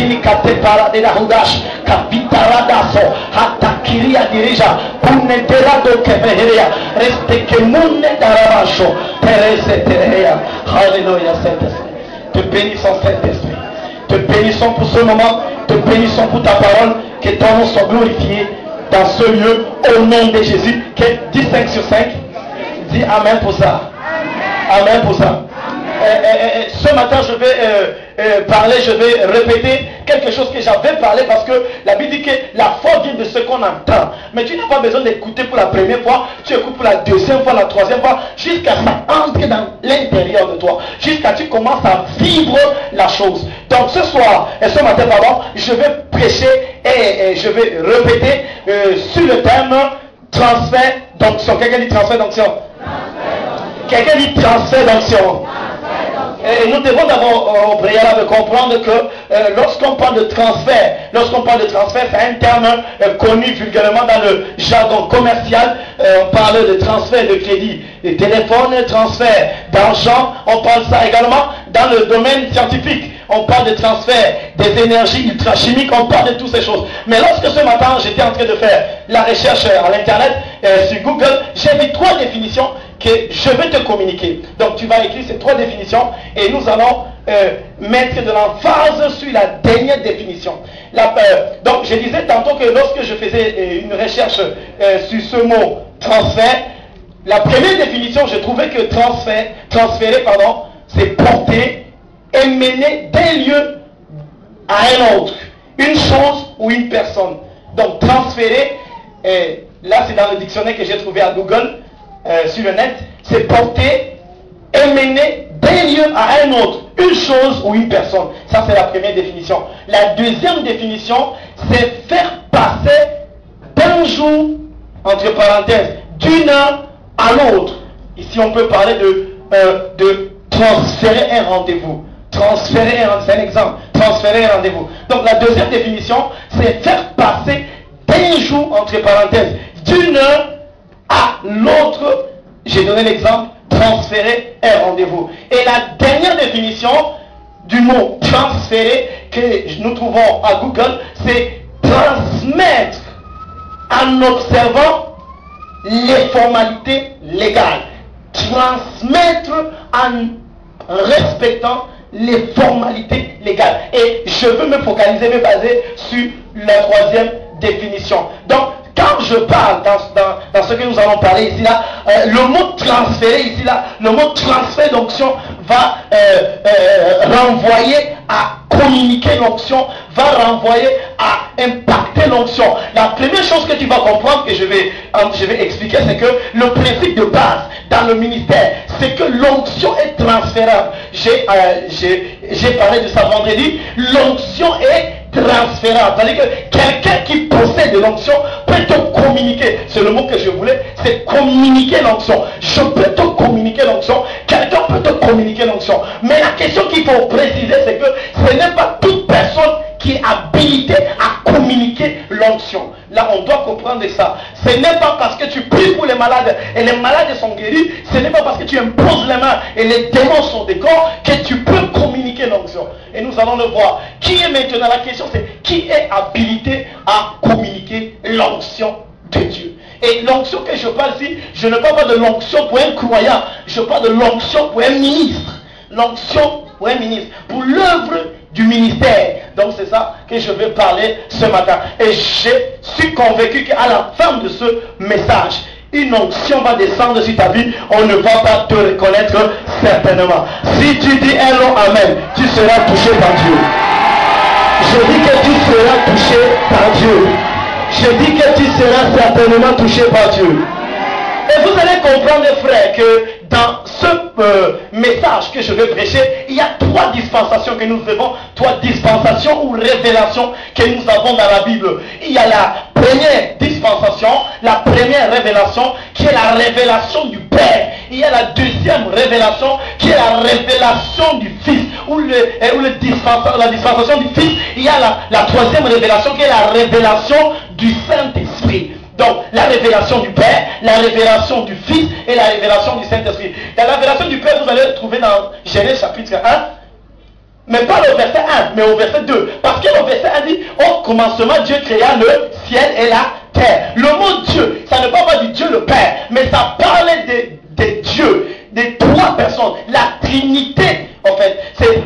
Pini kate para de la hudash. Kapitara daso. Hatakiria dirija. Punetera do keveheria. Reste que mune darabasho. Terese tereya. Alléluia, Saint-Esprit. Te bénissons, Saint-Esprit. Te bénissons pour ce moment. Te bénissons pour ta parole. Que ton nom soit glorifié dans ce lieu au nom de Jésus. Que 10 5 sur 5. Dis Amen pour ça. Amen pour ça. Ce matin, je vais parler, je vais répéter quelque chose que j'avais parlé parce que la Bible dit que la foi vient de ce qu'on entend. Mais tu n'as pas besoin d'écouter pour la première fois, tu écoutes pour la deuxième fois, la troisième fois, jusqu'à ça entre dans l'intérieur de toi, jusqu'à ce que tu commences à vivre la chose. Donc ce soir, et ce matin, pardon, je vais prêcher et je vais répéter sur le thème transfert d'onction. Quelqu'un dit transfert d'onction? Quelqu'un dit transfert d'onction? Et nous devons d'abord au préalable comprendre que lorsqu'on parle de transfert, c'est un terme connu vulgairement dans le jargon commercial. On parle de transfert de crédit, de téléphone, transfert d'argent. On parle ça également dans le domaine scientifique. On parle de transfert des énergies ultrachimiques, on parle de toutes ces choses. Mais lorsque ce matin, j'étais en train de faire la recherche à l'internet, sur Google, j'ai vu 3 définitions que je vais te communiquer. Donc tu vas écrire ces 3 définitions et nous allons mettre de l'emphase sur la dernière définition. Donc je disais tantôt que lorsque je faisais une recherche sur ce mot transfert, la première définition, je trouvais que transférer, c'est porter et mener d'un lieu à un autre, une chose ou une personne. Donc transférer, là c'est dans le dictionnaire que j'ai trouvé à Google, sur le net, c'est porter et mener d'un lieu à un autre, une chose ou une personne. Ça c'est la première définition. La deuxième définition, c'est faire passer d'un jour, entre parenthèses, d'une heure à l'autre. Ici on peut parler de transférer un rendez-vous. Transférer un rendez-vous, c'est un exemple. Transférer un rendez-vous. Donc la deuxième définition, c'est faire passer d'un jour, entre parenthèses, d'une heure à l'autre. J'ai donné l'exemple, transférer un rendez-vous. Et la dernière définition du mot transférer que nous trouvons à Google, c'est transmettre en observant les formalités légales. Transmettre en respectant les formalités légales. Et je veux me focaliser, me baser sur la troisième définition. Donc, quand je parle dans ce que nous allons parler ici là, le mot transférer ici là, le mot transfert d'onction va renvoyer à communiquer l'onction, va renvoyer à impacter l'onction. La première chose que tu vas comprendre, que je vais expliquer, c'est que le principe de base dans le ministère, c'est que l'onction est transférable. J'ai parlé de ça vendredi. L'onction est transférable. C'est-à-dire que quelqu'un qui possède de l'onction peut te communiquer. C'est le mot que je voulais, c'est communiquer l'onction. Je peux te communiquer l'onction. Quelqu'un peut te communiquer l'onction. Mais la question qu'il faut préciser, c'est que ce n'est pas toute personne qui est habilitée à communiquer l'onction. Là, on doit comprendre ça. Ce n'est pas parce que tu pries pour les malades et les malades sont guéris, ce n'est pas parce que tu imposes les mains et les démons sont des corps que tu peux communiquer l'onction. Et nous allons le voir. Qui est maintenant, la question c'est qui est habilité à communiquer l'onction de Dieu? Et l'onction que je parle ici, je ne parle pas de l'onction pour un croyant, je parle de l'onction pour un ministre. L'onction pour un ministre, pour l'œuvre du ministère. Donc c'est ça que je vais parler ce matin. Et je suis convaincu qu'à la fin de ce message, une onction va descendre sur ta vie. On ne va pas te reconnaître certainement. Si tu dis un long amen, tu seras touché par Dieu. Je dis que tu seras touché par Dieu. Je dis que tu seras certainement touché par Dieu. Et vous allez comprendre, frères, que dans ce message que je vais prêcher, il y a 3 dispensations que nous avons, 3 dispensations ou révélations que nous avons dans la Bible. Il y a la première dispensation, la première révélation, qui est la révélation du Père. Il y a la deuxième révélation, qui est la révélation du Fils, ou la dispensation du Fils. Il y a la troisième révélation, qui est la révélation du Saint-Esprit. Donc, la révélation du Père, la révélation du Fils et la révélation du Saint-Esprit. La révélation du Père, vous allez le trouver dans Genèse chapitre 1. Mais pas le verset 1, mais au verset 2. Parce que le verset 1 dit, au commencement, Dieu créa le ciel et la terre. Le mot Dieu, ça ne parle pas du Dieu le Père, mais ça parle des dieux, des trois personnes, la Trinité, en fait.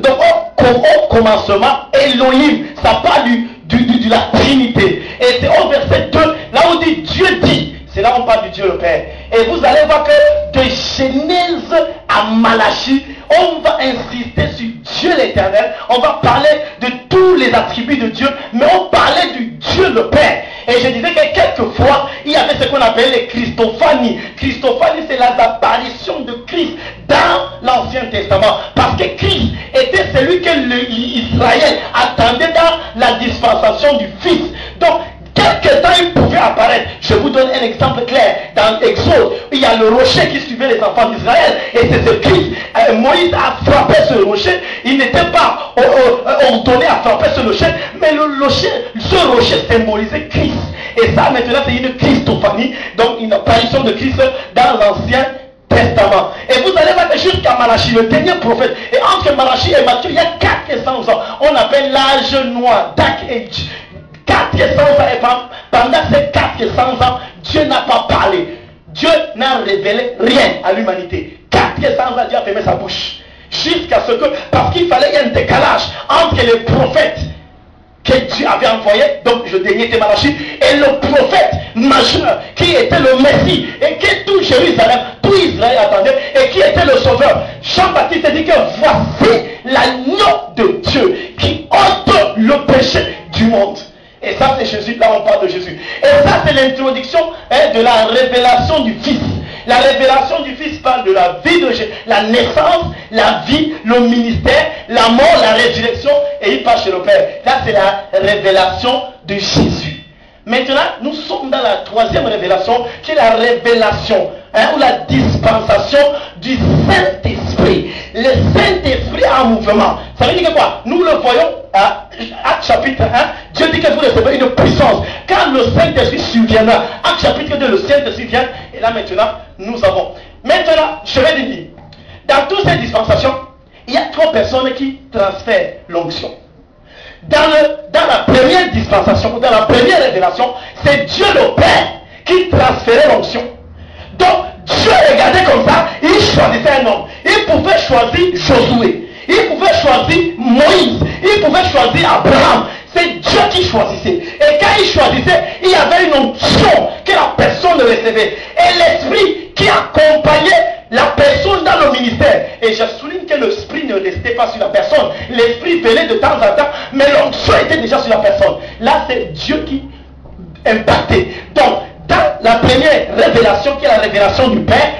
Donc, au commencement, Elohim, ça parle de la Trinité. Et c'est au verset 2, là où dit Dieu dit, c'est là où on parle du Dieu le Père. Et vous allez voir que de Genèse à Malachie, on va insister sur Dieu l'éternel. On va parler de tous les attributs de Dieu, mais on parlait du Dieu le Père. Et je disais que quelquefois, il y avait ce qu'on appelle les Christophanies. Christophanie, c'est les apparitions de Christ dans l'Ancien Testament. Parce que Christ était celui que Israël attendait dans la dispensation du Fils. Donc, quelque temps il pouvait apparaître. Je vous donne un exemple clair. Dans Exode, il y a le rocher qui suivait les enfants d'Israël. Et c'est ce Christ. Moïse a frappé ce rocher. Il n'était pas ordonné à frapper ce rocher. Mais ce rocher symbolisait Christ. Et ça maintenant c'est une Christophanie. Donc une apparition de Christ dans l'Ancien Testament. Et vous allez voir que jusqu'à Malachie, le dernier prophète. Et entre Malachie et Matthieu, il y a 400 ans. On appelle l'âge noir, Dark Age. 400 ans, et pendant ces 400 ans, Dieu n'a pas parlé. Dieu n'a révélé rien à l'humanité. 400 ans, Dieu a fermé sa bouche. Jusqu'à ce que, parce qu'il fallait un décalage entre les prophètes que Dieu avait envoyés, donc je dernier était Malachie, et le prophète majeur qui était le Messie, et que tout Jérusalem, tout Israël attendait, et qui était le sauveur. Jean-Baptiste dit que voici l'agneau de Dieu qui ôte le péché du monde. Et ça c'est Jésus, là on parle de Jésus. Et ça c'est l'introduction de la révélation du Fils. La révélation du Fils parle de la vie de Jésus, la naissance, la vie, le ministère, la mort, la résurrection, et il passe chez le Père. Là c'est la révélation de Jésus. Maintenant, nous sommes dans la troisième révélation, qui est la révélation, ou la dispensation du Saint-Esprit. Le Saint-Esprit en mouvement. Ça veut dire que quoi? Nous le voyons à Acte chapitre 1, Dieu dit que vous recevez une puissance. Quand le Saint-Esprit surviendra, Acte chapitre 2, le Saint-Esprit vient, et là maintenant, nous avons. Maintenant, je vais dire, dans toutes ces dispensations, il y a trois personnes qui transfèrent l'onction. Dans la première dispensation, ou dans la première révélation, c'est Dieu le Père qui transférait l'onction. Donc, Dieu regardait comme ça, il choisissait un homme. Il pouvait choisir Josué, il pouvait choisir Moïse, il pouvait choisir Abraham. C'est Dieu qui choisissait. Et quand il choisissait, il y avait une onction que la personne recevait. Et l'esprit qui accompagnait la personne dans le ministère. Et je souligne que l'esprit ne restait pas sur la personne. L'esprit venait de temps en temps, mais l'onction était déjà sur la personne. Là, c'est Dieu qui impactait. Donc, dans la première révélation, qui est la révélation du Père,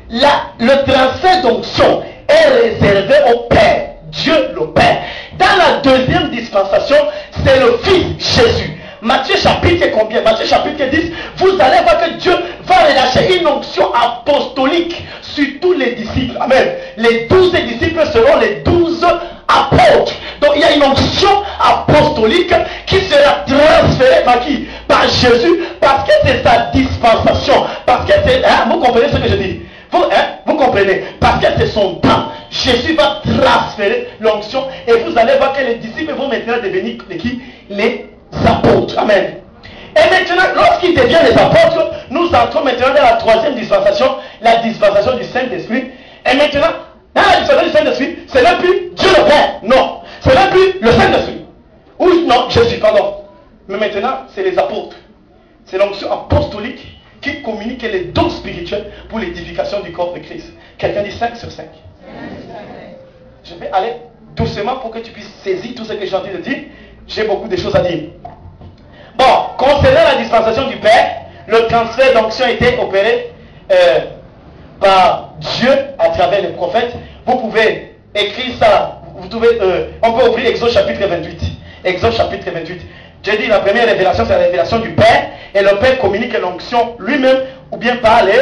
le transfert d'onction est réservé au Père, Dieu le Père. Dans la deuxième dispensation, c'est le Fils Jésus. Matthieu chapitre combien? Matthieu chapitre 10, vous allez voir que Dieu va relâcher une onction apostolique sur tous les disciples. Amen. Les 12 disciples seront les 12 apôtres. Donc il y a une onction apostolique qui sera transférée par qui? Par Jésus, parce que c'est sa dispensation. Parce que c'est... vous comprenez ce que je dis? Vous comprenez? Parce que c'est son temps. Jésus va transférer l'onction et vous allez voir que les disciples vont maintenant devenir les apôtres. Amen. Et maintenant, lorsqu'ils deviennent les apôtres, nous entrons maintenant dans la troisième dispensation, la dispensation du Saint-Esprit. Et maintenant, dans la dispensation du Saint-Esprit, ce n'est plus Dieu le Père. Non. Ce n'est plus le Saint-Esprit. Ou non, Jésus, pardon. Mais maintenant, c'est les apôtres. C'est l'onction apostolique qui communique les dons spirituels pour l'édification du corps de Christ. Quelqu'un dit 5 sur 5. Je vais aller doucement pour que tu puisses saisir tout ce que j'ai envie de dire. J'ai beaucoup de choses à dire. Bon, concernant la dispensation du Père, le transfert d'onction a été opéré par Dieu à travers les prophètes. Vous pouvez écrire ça. On peut ouvrir Exode chapitre 28. Exode chapitre 28. J'ai dit la première révélation, c'est la révélation du Père. Et le Père communique l'onction lui-même ou bien par les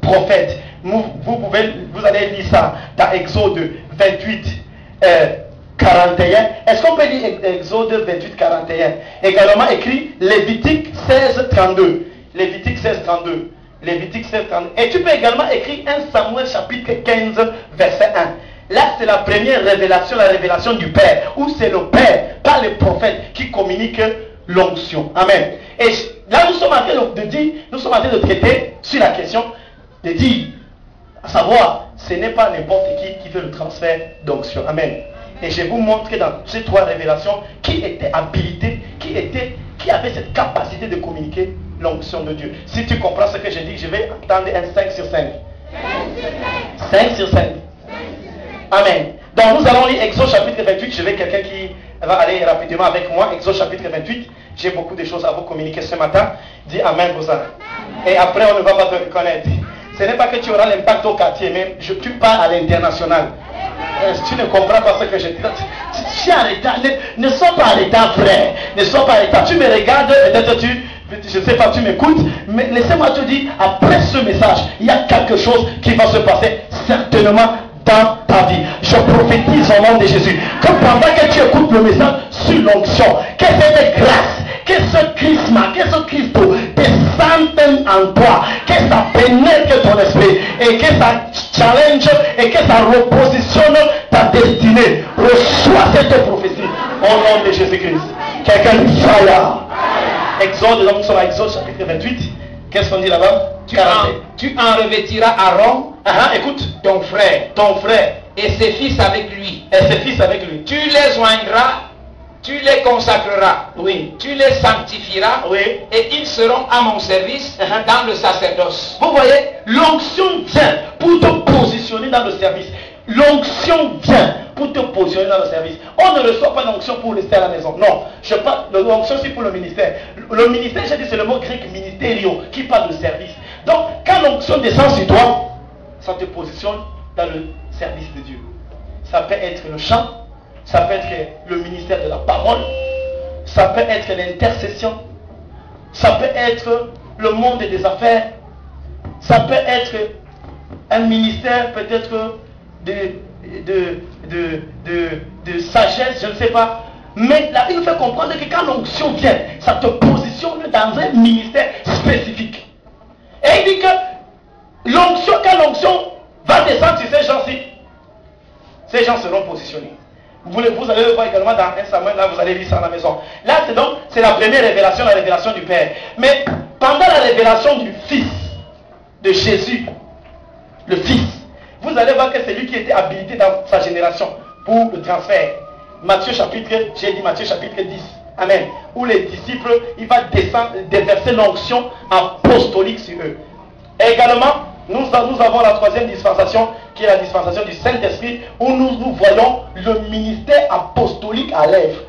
prophètes. Vous allez lire ça dans Exode 28, 41. Est-ce qu'on peut lire Exode 28, 41? Également écrit Lévitique 16, 32. Lévitique 16, 32. Lévitique 16, 32. Et tu peux également écrire 1 Samuel chapitre 15, verset 1. Là, c'est la première révélation, la révélation du Père, où c'est le Père, pas le prophète, qui communique l'onction. Amen. Et là, nous sommes en train de dire, nous sommes en train de traiter sur la question de dire, à savoir, ce n'est pas n'importe qui fait le transfert d'onction. Amen. Et je vous montre dans ces trois révélations qui était habilité, qui avait cette capacité de communiquer l'onction de Dieu. Si tu comprends ce que je dis, je vais attendre un 5 sur 5. 5 sur 5. Amen. Donc nous allons lire Exode chapitre 28. Je vais quelqu'un qui va aller rapidement avec moi. Exode chapitre 28. J'ai beaucoup de choses à vous communiquer ce matin. Dis Amen, Bosa. Et après, on ne va pas te reconnaître. Ce n'est pas que tu auras l'impact au quartier, mais tu pars à l'international. Tu ne comprends pas ce que je dis. Tu es en retard. Ne sois pas en retard, frère. Ne sois pas en retard. Tu me regardes, peut-être je ne sais pas, tu m'écoutes, mais laissez-moi te dire, après ce message, il y a quelque chose qui va se passer certainement dans ta vie. Je prophétise au nom de Jésus que pendant que tu écoutes le message sur l'onction, que cette grâce, que ce charisme, que ce Christ descende en toi, que ça pénètre ton esprit et que ça challenge et que ça repositionne ta destinée. Reçois cette prophétie au nom de Jésus-Christ. Quelqu'un dit fire. Exode, donc nous sommes à Exode chapitre 28. Qu'est-ce qu'on dit là-bas? Tu en revêtiras Aaron, écoute, ton frère, et ses fils avec lui. Tu les joindras, tu les consacreras, oui. Tu les sanctifieras, oui. Et ils seront à mon service dans le sacerdoce. Vous voyez, l'onction vient pour te positionner dans le service. L'onction vient pour te positionner dans le service. On ne reçoit pas l'onction pour rester à la maison. Non, je parle de l'onction, c'est pour le ministère. Le ministère, j'ai dit, c'est le mot grec ministério qui parle de service. Donc, quand l'onction descend sur toi, ça te positionne dans le service de Dieu. Ça peut être le chant, ça peut être le ministère de la parole, ça peut être l'intercession, ça peut être le monde des affaires, ça peut être un ministère peut-être de sagesse, je ne sais pas. Mais la Bible fait comprendre que quand l'onction vient, ça te positionne dans un ministère spécifique. Et il dit que l'onction, quand l'onction va descendre sur ces gens-ci, ces gens seront positionnés. Vous allez le voir également dans 1 Samuel, là vous allez lire ça à la maison. Là c'est la première révélation, la révélation du Père. Mais pendant la révélation du Fils de Jésus, le Fils, vous allez voir que c'est lui qui était habilité dans sa génération pour le transfert. Matthieu chapitre 10. Amen. Où les disciples, il va descendre, déverser l'onction apostolique sur eux. Et également, nous avons la troisième dispensation, qui est la dispensation du Saint-Esprit, où nous voyons le ministère apostolique à l'œuvre.